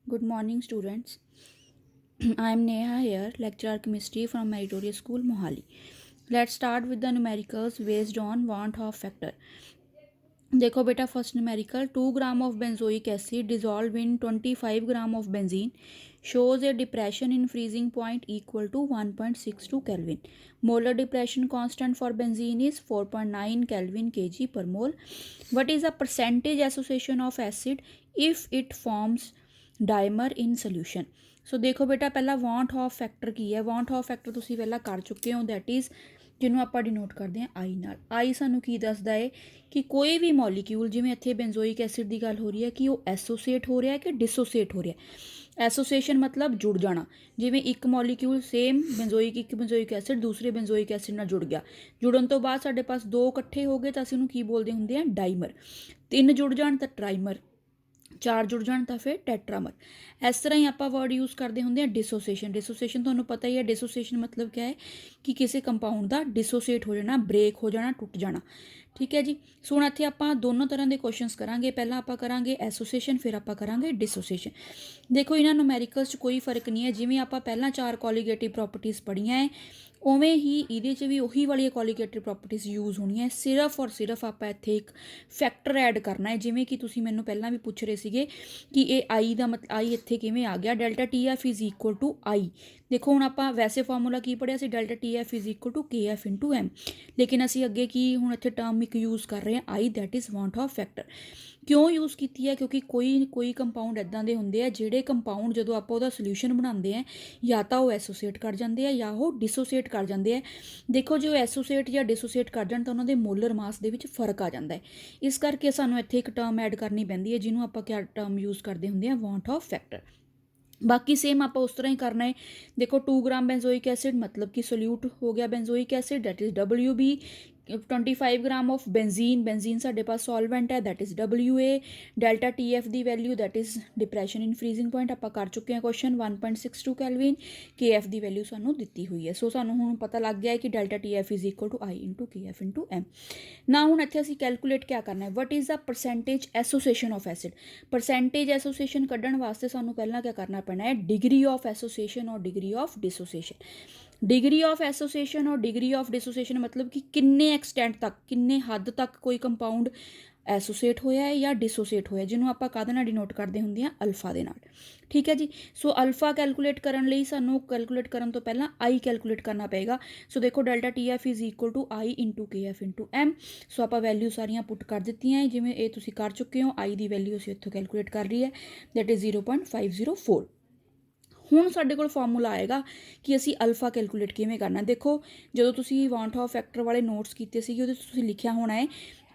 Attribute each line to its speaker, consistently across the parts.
Speaker 1: Good morning, students. I am Neha here, lecturer chemistry from Meritorious School, Mohali. Let's start with the numericals based on Want Hoff factor. देखो बेटा first numerical 2 gram of benzoic acid dissolve in 25 gram of benzene shows a depression in freezing point equal to 1.62 Kelvin. Molar depression constant for benzene is 4.9 Kelvin kg per mole. What is the percentage association of acid if it forms dimer in solution? सो देखो बेटा पहला want of factor की है want of factor ਤੁਸੀਂ ਪਹਿਲਾਂ ਕਰ ਚੁੱਕੇ ਹੋ ਦੈਟ ਇਜ਼ ਜਿਹਨੂੰ ਆਪਾਂ ਡਿਨੋਟ ਕਰਦੇ ਹਾਂ ਆਈ ਨਾਲ ਆਈ ਸਾਨੂੰ ਕੀ ਦੱਸਦਾ ਹੈ ਕਿ ਕੋਈ ਵੀ ਮੋਲੀਕਿਊਲ ਜਿਵੇਂ ਇੱਥੇ ਬੈਂਜ਼ੋਇਕ ਐਸਿਡ ਦੀ ਗੱਲ ਹੋ ਰਹੀ ਹੈ ਕਿ ਉਹ ਐਸੋਸੀਏਟ ਹੋ ਰਿਹਾ ਹੈ ਕਿ ਡਿਸੋਸੀਏਟ ਹੋ ਰਿਹਾ ਹੈ ਐਸੋਸੀਏਸ਼ਨ ਮਤਲਬ ਜੁੜ ਜਾਣਾ ਜਿਵੇਂ ਇੱਕ ਮੋਲੀਕਿਊਲ ਸੇਮ ਇੱਕ ਬੈਂਜ਼ੋਇਕ ਐਸਿਡ ਦੂਸਰੇ ਬੈਂਜ਼ੋਇਕ ਐਸਿਡ ਨਾਲ ਜੁੜ ਗਿਆ ਜੁੜਨ ਤੋਂ ਬਾਅਦ ਸਾਡੇ ਪਾਸ ਦੋ ਇਕੱਠੇ ਹੋ ਗਏ ਤਾਂ ਅਸੀਂ ਉਹਨੂੰ ਕੀ ਬੋਲਦੇ ਹੁੰਦੇ ਆ ਡਾਈਮਰ ਤਿੰਨ ਜੁੜ ਜਾਣ ਤਾਂ ਟਰਾਈਮਰ ਚਾਰ ਜੁੜ ਜਾਣ ਤਾਂ ਫਿਰ ਟੈਟਰਾਮਰ ਇਸ ਤਰ੍ਹਾਂ ਹੀ ਆਪਾਂ ਵਰਡ ਯੂਜ਼ ਕਰਦੇ ਹੁੰਦੇ ਆ ਡਿਸੋਸੀਏਸ਼ਨ ਤੁਹਾਨੂੰ ਪਤਾ ਹੀ ਹੈ ਡਿਸੋਸੀਏਸ਼ਨ ਮਤਲਬ ਕੀ ਹੈ ਕਿ ਕਿਸੇ ਕੰਪਾਊਂਡ ਦਾ ਡਿਸੋਸੀਏਟ ਹੋ ਜਾਣਾ ਬ੍ਰੇਕ ਹੋ ਜਾਣਾ ਟੁੱਟ ਜਾਣਾ ਠੀਕ ਹੈ ਜੀ ਸੋ ਹੁਣ ਇੱਥੇ ਆਪਾਂ ਦੋਨੋਂ ਤਰ੍ਹਾਂ ਦੇ ਕੁਐਸਚਨਸ ਕਰਾਂਗੇ ਪਹਿਲਾਂ ਆਪਾਂ ਕਰਾਂਗੇ ਐਸੋਸੀਏਸ਼ਨ ਫਿਰ ਆਪਾਂ ਕਰਾਂਗੇ ਡਿਸੋਸੀਏਸ਼ਨ ਦੇਖੋ ਇਹਨਾਂ ਨੂਮੈਰੀਕਲਸ 'ਚ ਕੋਈ ਫਰਕ ਨਹੀਂ ਹੈ ਜਿਵੇਂ ਆਪਾਂ ਪਹਿਲਾਂ ਚਾਰ ਕੋਲੀਗੇਟਿਵ ਪ੍ਰੋਪਰਟੀਜ਼ ਪੜ੍ਹੀਆਂ ਹੈ ਉਵੇਂ ਹੀ ਇਹਦੇ 'ਚ ਵੀ ਉਹੀ ਵਾਲੀਆਂ ਕੋਲੀਗੇਟਿਵ ਪ੍ਰੋਪਰਟੀਜ਼ ਯੂਜ਼ ਹੋਣੀਆਂ ਸਿਰਫ ਔਰ ਸਿਰਫ ਆਪਾਂ ਇੱਥੇ ਇੱਕ ਫੈਕਟਰ ਐਡ ਕਰਨਾ ਹੈ ਜਿਵੇਂ ਕਿ ਤੁਸੀਂ ਮੈਨੂੰ ਪਹਿਲਾਂ ਵੀ ਪੁੱਛ ਰਹੇ ਸੀਗੇ ਕਿ ਇਹ ਆਈ ਦਾ ਮਤਲਬ ਆਈ ਇੱਥੇ ਕਿਵੇਂ ਆ ਗਿਆ delta T F is equal to I ਦੇਖੋ ਹੁਣ ਆਪਾਂ ਵੈਸੇ ਫਾਰਮੂਲਾ ਕੀ ਪੜ੍ਹਿਆ ਸੀ delta T F is equal to K F into M ਲੇਕਿਨ ਅਸੀਂ ਅੱਗੇ ਕੀ ਹੁਣ ਇੱਥੇ ਟਰਮ ਇੱਕ ਯੂਜ਼ ਕਰ ਰਹੇ ਹਾਂ I that is van't Hoff factor ਕਿਉਂ ਯੂਜ਼ ਕੀਤੀ ਹੈ ਕਿਉਂਕਿ ਕੋਈ ਕੰਪਾਊਂਡ ਇੱਦਾਂ ਦੇ ਹੁੰਦੇ ਆ ਜਿਹੜੇ ਕੰਪਾਊਂਡ ਜਦੋਂ ਆਪਾਂ ਉਹਦਾ ਸੋਲਿਊਸ਼ਨ ਬਣਾਉਂਦੇ ਆ ਜਾਂ ਤਾਂ ਉਹ ਐਸੋਸੀਏਟ ਕਰ ਜਾਂਦੇ ਆ ਜਾਂ ਉਹ ਡਿਸੋਸੀਏਟ ਕਰ ਜਾਂਦੇ ਆ ਦੇਖੋ ਜੇ ਉਹ ਐਸੋਸੀਏਟ ਜਾਂ ਡਿਸੋਸੀਏਟ ਕਰ ਜਾਣ ਤਾਂ ਉਹਨਾਂ ਦੇ ਮੋਲਰ ਮਾਸ ਦੇ ਵਿੱਚ ਫਰਕ ਆ ਜਾਂਦਾ ਹੈ ਇਸ ਕਰਕੇ ਸਾਨੂੰ ਇੱਥੇ ਇੱਕ ਟਰਮ ਐਡ ਕਰਨੀ ਪੈਂਦੀ ਹੈ ਜਿਹਨੂੰ ਆਪਾਂ ਕਿਆ ਟਰਮ ਯੂਜ਼ ਕਰਦੇ ਹੁੰਦੇ ਆ ਵਾਂਟ ਆਫ ਫੈਕਟਰ ਬਾਕੀ ਸੇਮ ਆਪਾਂ ਉਸ ਤਰ੍ਹਾਂ ਹੀ ਕਰਨਾ ਹੈ ਦੇਖੋ 2 ਗ੍ਰਾਮ ਬੈਂਜ਼ੋਇਕ ਐਸਿਡ ਮਤਲਬ ਕਿ ਸੋਲਿਊਟ ਹੋ ਗਿਆ benzoic acid that is WB 25 gram of benzene ਸਾਡੇ ਪਾਸ ਸੋਲਵੈਂਟ ਹੈ that is WA delta TF ਦੀ value that is depression in freezing point ਆਪਾਂ ਕਰ ਚੁੱਕੇ ਹਾਂ ਕੁਐਸਚਨ 1.62 ਕੈਲਵਿਨ KF ਦੀ ਵੈਲਿਊ ਸਾਨੂੰ ਦਿੱਤੀ ਹੋਈ ਹੈ ਸੋ ਸਾਨੂੰ ਹੁਣ ਪਤਾ ਲੱਗ ਗਿਆ ਹੈ ਕਿ delta TF is equal to I into KF into M ਨਾ ਹੁਣ ਇੱਥੇ ਅਸੀਂ ਕੈਲਕੂਲੇਟ ਕਿਆ ਕਰਨਾ ਹੈ what is the percentage association of acid percentage association ਕੱਢਣ ਵਾਸਤੇ ਸਾਨੂੰ ਪਹਿਲਾਂ ਕਿਆ ਕਰਨਾ ਪੈਣਾ ਹੈ ਡਿਗਰੀ ਆਫ ਐਸੋਸੀਏਸ਼ਨ ਔਰ degree of dissociation degree of association और डिग्री ऑफ डिसोसिएशन मतलब कि किन्ने एक्सटेंट तक किन्ने हद तक कोई कंपाउंड ਐਸੋਸੀਏਟ ਹੋਇਆ ਹੈ ਜਾਂ ਡਿਸੋਸੀਏਟ ਹੋਇਆ ਜਿਹਨੂੰ ਆਪਾਂ ਕਾਹਦੇ ਨਾਲ ਡਿਨੋਟ ਕਰਦੇ ਹੁੰਦੇ ਆ ਅਲਫਾ ਦੇ ਨਾਲ ਠੀਕ ਹੈ ਜੀ ਸੋ ਅਲਫਾ ਕੈਲਕੂਲੇਟ ਕਰਨ ਲਈ ਸਾਨੂੰ ਕੈਲਕੂਲੇਟ ਕਰਨ ਤੋਂ ਪਹਿਲਾਂ ਆਈ ਕੈਲਕੂਲੇਟ ਕਰਨਾ ਪਏਗਾ ਸੋ ਦੇਖੋ delta TF is equal to I into KF into M so ਆਪਾਂ ਵੈਲਿਊ ਸਾਰੀਆਂ ਪੁੱਟ ਕਰ ਦਿੱਤੀਆਂ ਜਿਵੇਂ ਇਹ ਤੁਸੀਂ ਕਰ ਚੁੱਕੇ ਹੋ ਆਈ ਦੀ ਵੈਲਿਊ ਅਸੀਂ ਇੱਥੋਂ ਕੈਲਕੂਲੇਟ ਕਰ ਲਈ ਹੈ ਦੈਟ ਇਜ਼ 0.504 ਹੁਣ ਸਾਡੇ ਕੋਲ ਫਾਰਮੂਲਾ ਆਏਗਾ ਕਿ ਅਸੀਂ ਅਲਫਾ ਕੈਲਕੂਲੇਟ ਕਿਵੇਂ ਕਰਨਾ ਦੇਖੋ ਜਦੋਂ ਤੁਸੀਂ ਵਾਂਟ ਆਫ ਫੈਕਟਰ ਵਾਲੇ ਨੋਟਸ ਕੀਤੇ ਸੀਗੇ ਉਹਦੇ ਤੁਸੀਂ ਲਿਖਿਆ ਹੋਣਾ ਹੈ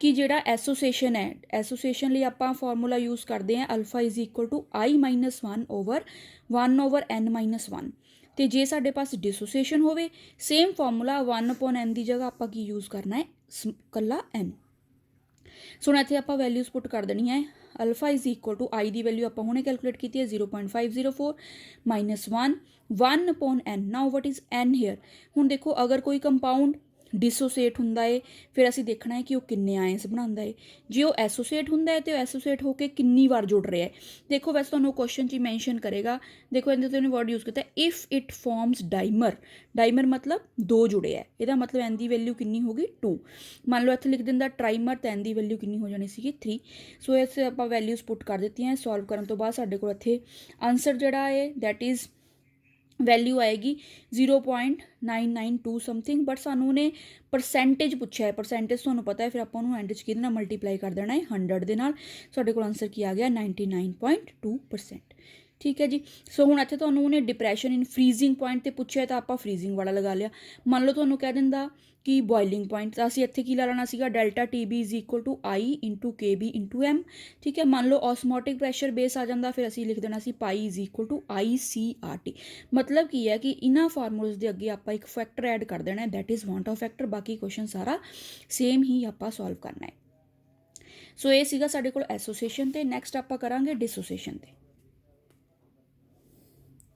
Speaker 1: ਕਿ ਜਿਹੜਾ ਐਸੋਸੀਏਸ਼ਨ ਹੈ ਐਸੋਸੀਏਸ਼ਨ ਲਈ ਆਪਾਂ ਫਾਰਮੂਲਾ ਯੂਜ਼ ਕਰਦੇ ਹਾਂ alpha is equal to I minus 1 over N minus 1 ਅਤੇ ਜੇ ਸਾਡੇ ਪਾਸ ਡਿਸੋਸੀਏਸ਼ਨ ਹੋਵੇ ਸੇਮ ਫਾਰਮੂਲਾ 1 ਅਪੋਨ N ਦੀ ਜਗ੍ਹਾ ਆਪਾਂ ਕੀ ਯੂਜ਼ ਕਰਨਾ ਹੈ ਇਕੱਲਾ N ਸੋ ਹੁਣ ਇੱਥੇ ਆਪਾਂ ਵੈਲਿਊਜ਼ ਪੁੱਟ ਕਰ ਦੇਣੀਆਂ ਹੈ alpha is equal to I ਦੀ ਵੈਲਿਊ ਆਪਾਂ ਹੁਣੇ ਕੈਲਕੂਲੇਟ ਕੀਤੀ ਹੈ 0.504 minus 1 upon N now what is N here ਹੁਣ ਦੇਖੋ ਅਗਰ ਕੋਈ ਕੰਪਾਊਂਡ ਡਿਸੋਸੀਏਟ ਹੁੰਦਾ ਹੈ ਫਿਰ ਅਸੀਂ ਦੇਖਣਾ ਹੈ ਕਿ ਉਹ ਕਿੰਨੇ ਆਇਨਸ ਬਣਾਉਂਦਾ ਹੈ ਜੇ ਉਹ ਐਸੋਸੀਏਟ ਹੁੰਦਾ ਹੈ ਤਾਂ ਉਹ ਐਸੋਸੀਏਟ ਹੋ ਕੇ ਕਿੰਨੀ ਵਾਰ ਜੁੜ ਰਿਹਾ ਹੈ ਦੇਖੋ ਵੈਸੇ ਤੁਹਾਨੂੰ ਕੁਐਸਚਨ 'ਚ ਹੀ ਮੈਂਸ਼ਨ ਕਰੇਗਾ ਦੇਖੋ ਇਹਦੇ 'ਤੇ ਉਹਨੇ ਵਰਡ ਯੂਜ਼ ਕੀਤਾ ਇਫ ਇਟ ਫਾਰਮਸ ਡਾਈਮਰ ਮਤਲਬ ਦੋ ਜੁੜੇ ਹੈ ਇਹਦਾ ਮਤਲਬ N ਦੀ ਵੈਲਿਊ ਕਿੰਨੀ ਹੋਗੀ 2 ਮੰਨ ਲਓ ਇੱਥੇ ਲਿਖ ਦਿੰਦਾ ਟਰਾਈਮਰ ਤਾਂ N ਦੀ ਵੈਲਿਊ ਕਿੰਨੀ ਹੋ ਜਾਣੀ ਸੀਗੀ 3 ਸੋ ਇਸ ਆਪਾਂ ਵੈਲਿਊਜ਼ ਪੁੱਟ ਕਰ ਦਿੱਤੀਆਂ ਸੋਲਵ ਕਰਨ ਤੋਂ ਬਾਅਦ ਸਾਡੇ ਕੋਲ ਇੱਥੇ ਆਨਸਰ ਜਿਹੜਾ ਹੈ ਦੈਟ ਇਜ਼ ਵੈਲਿਊ ਆਏਗੀ 0.992 ਸਮਥਿੰਗ ਬਟ ਸਾਨੂੰ ਉਹਨੇ ਪਰਸੈਂਟੇਜ ਪੁੱਛਿਆ ਹੈ ਪਰਸੈਂਟੇਜ ਤੁਹਾਨੂੰ ਪਤਾ ਹੈ ਫਿਰ ਆਪਾਂ ਉਹਨੂੰ ਐਂਡ 'ਚ ਕਿਹਦੇ ਨਾਲ ਮਲਟੀਪਲਾਈ ਕਰ ਦੇਣਾ ਹੈ 100 ਦੇ ਨਾਲ ਸਾਡੇ ਕੋਲ ਆਨਸਰ ਕੀ ਆ ਗਿਆ 99.2% ਠੀਕ ਹੈ ਜੀ ਸੋ ਹੁਣ ਇੱਥੇ ਤੁਹਾਨੂੰ ਉਹਨੇ ਡਿਪਰੈਸ਼ਨ ਇਨ ਫਰੀਜ਼ਿੰਗ ਪੁਆਇੰਟ 'ਤੇ ਪੁੱਛਿਆ ਤਾਂ ਆਪਾਂ ਫਰੀਜ਼ਿੰਗ ਵਾਲਾ ਲਗਾ ਲਿਆ ਮੰਨ ਲਓ ਤੁਹਾਨੂੰ ਕਹਿ ਦਿੰਦਾ ਕਿ ਬੋਇਲਿੰਗ ਪੁਆਇੰਟ ਤਾਂ ਅਸੀਂ ਇੱਥੇ ਕੀ ਲਾ ਲੈਣਾ ਸੀਗਾ delta TB is equal to I into KB into M ਠੀਕ ਹੈ ਮੰਨ ਲਓ ਔਸਮੋਟਿਕ ਪ੍ਰੈਸ਼ਰ ਬੇਸ ਆ ਜਾਂਦਾ ਫਿਰ ਅਸੀਂ ਲਿਖ ਦੇਣਾ ਸੀ ਪਾਈ ਇਜ਼ ਇਕੁਅਲ ਟੂ ICRT ਮਤਲਬ ਕੀ ਹੈ ਕਿ ਇਹਨਾਂ ਫਾਰਮੂਲਸ ਦੇ ਅੱਗੇ ਆਪਾਂ ਇੱਕ ਫੈਕਟਰ ਐਡ ਕਰ ਦੇਣਾ that is van't Hoff factor ਬਾਕੀ ਕੁਐਸਚਨ ਸਾਰਾ ਸੇਮ ਹੀ ਆਪਾਂ ਸੋਲਵ ਕਰਨਾ ਹੈ ਸੋ ਇਹ ਸੀਗਾ ਸਾਡੇ ਕੋਲ ਐਸੋਸੀਏਸ਼ਨ ਤੇ ਨੈਕਸਟ ਆਪਾਂ ਕਰਾਂਗੇ ਡਿਸੋਸੀਏਸ਼ਨ ਤੇ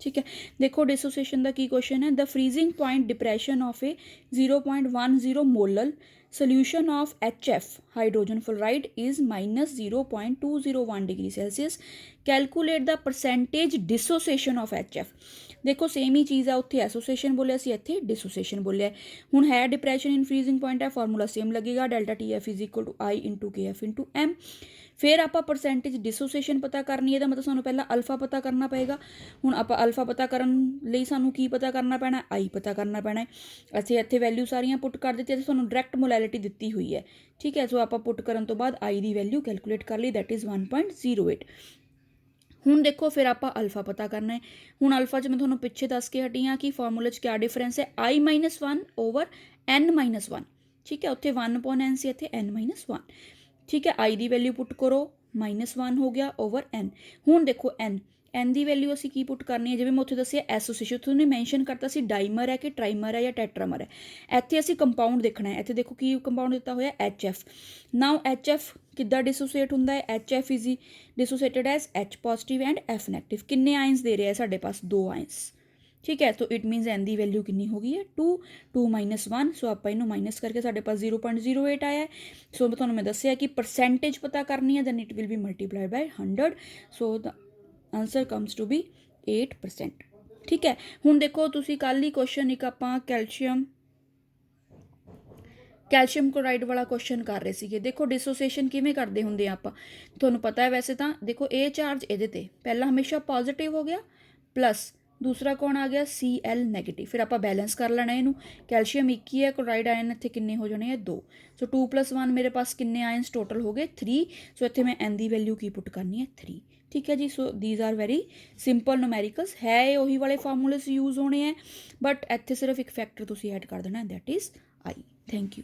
Speaker 1: ठीक है। देखो डिसोसिएशन का की क्वेश्चन है, the freezing point depression of A 0.10 molal solution of HF hydrogen fluoride is minus 0.201 degree Celsius, calculate the percentage dissociation of HF। देखो सेम ही चीज़ है, उत्थे एसोसिएशन बोलिया सी, इत्थे डिसोसिएशन बोलिया। हुण है डिप्रैशन इन फ्रीजिंग पॉइंट है, फार्मूला सेम लगेगा, delta TF is equal to I into KF into M। फिर आप परसेंटेज डिसोसिएशन पता करनी है, तो मतलब सानू पहला अल्फा पता करना पएगा। हुण आप अल्फा पता करन लई सानू की पता करना पैना, आई पता करना पैना है। ਅਸੀਂ ਇੱਥੇ वैल्यू सारियां पुट कर ਦਿੱਤੀਆਂ, ਤੁਹਾਨੂੰ डायरैक्ट मोलैलिटी ਦਿੱਤੀ हुई है, ठीक है। सो आप पुट करन तो बाद आई की वैल्यू कैलकुलेट कर ली, दैट इज़ 1.08। ਹੁਣ देखो फिर आप अल्फा पता करना है। ਹੁਣ अल्फा 'ਚ मैं ਤੁਹਾਨੂੰ पिछे दस के हटी हाँ कि फार्मूले 'ਚ क्या डिफरेंस है, I-1 ओवर N-1, ठीक है। उत्थे 1/n सी, इत्थे N-1, ठीक है। आई की वैल्यू पुट करो, -1 हो गया ओवर N। ਹੁਣ देखो N की वैल्यू असी की पुट करनी है, जिवें मैं उत्थे दस्सिया एसोसिएशन, तुमने मैंशन करता सी डाइमर है कि ट्राइमर है या टैट्रामर है। इत्थे असी कंपाउंड देखना है, इत्थे देखो की कंपाउंड दिता होया HF। नाउ HF किद्दां डिसोसीएट हुंदा है, HF is dissociated as H positive and F negative. किन्ने आयंस दे रहे हैं साडे पास, 2 आयंस, ठीक है। तो इट मीनस N की वैल्यू कितनी हो गई है, 2 -1। सो आप इनू माइनस करके साडे पास 0.08 आया है। सो तुहानूं मैं दस्सिया कि परसेंटेज पता करनी है, then it will be multiplied by 100। So the answer comes to be 8%, ठीक है। हुण देखो तुसी कल ही क्वेश्चन एक आपां कैल्शियम क्लोराइड वाला क्वेश्चन कर रहे थे। देखो डिसोसिएशन किवें करते होंगे आपां, तुहानूं पता है वैसे तो। देखो ए चार्ज ये पहला हमेशा पॉजिटिव हो गया, प्लस दूसरा कौन आ गया, Cl नैगेटिव। फिर आप बैलेंस कर लेना इनू, कैल्शियम 1 ही है, क्लोराइड आयन इत्थे किन्ने हो जाने हैं, 2। सो 2 + 1 मेरे पास किन्ने आयंस टोटल हो गए, 3। सो इत्थे मैं N की वैल्यू की पुट करनी है, 3, ठीक है जी। So these are very simple numericals है, उही वाले फार्मूलेस यूज होने हैं, बट इत्थे सिर्फ एक फैक्टर तुसीं ऐड कर देना, that is I. Thank you.